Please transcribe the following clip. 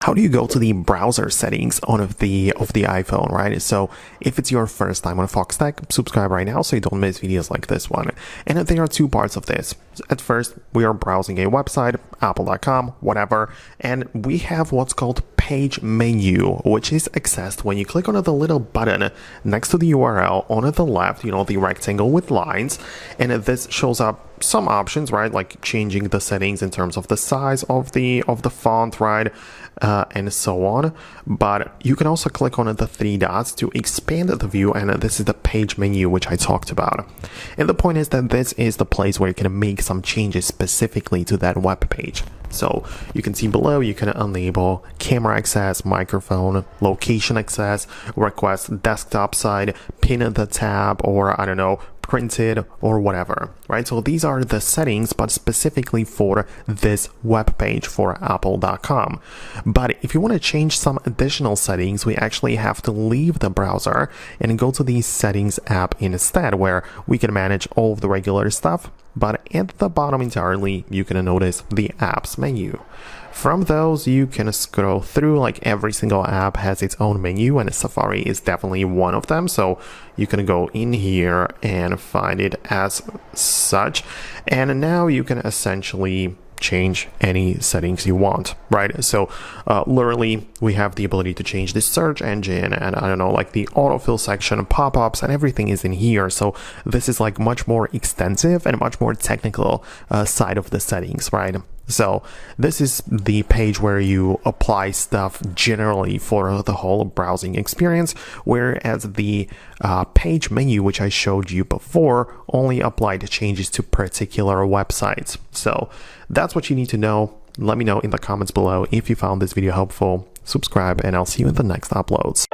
How do you go to the browser settings on the iPhone, right? So if it's your first time on Foxtecc, subscribe right now so you don't miss videos like this one. And there are two parts of this. At first, we are browsing a website, apple.com, whatever, and we have what's called page menu, which is accessed when you click on the little button next to the URL on the left, the rectangle with lines, and this shows up some options, right? Like changing the settings in terms of the size of the font, right? And so on. But you can also click on the three dots to expand the view, and this is the page menu which I talked about. And the point is that this is the place where you can make some changes specifically to that web page. So you can see below, you can enable camera access, microphone, location access, request desktop side, pin the tab, or I don't know, printed or whatever, right? So these are the settings, but specifically for this web page for apple.com. But if you want to change some additional settings, we actually have to leave the browser and go to the settings app instead, where we can manage all of the regular stuff. But at the bottom entirely, you can notice the apps menu. From those, you can scroll through, like every single app has its own menu, and Safari is definitely one of them. So you can go in here and find it as such. And now you can essentially change any settings you want, right? So literally we have the ability to change the search engine, and I don't know, like the autofill section, pop-ups, and everything is in here. So this is like much more extensive and much more technical side of the settings, right? So this is the page where you apply stuff generally for the whole browsing experience, whereas the page menu, which I showed you before, only applied changes to particular websites. So that's what you need to know. Let me know in the comments below if you found this video helpful. Subscribe, and I'll see you in the next uploads.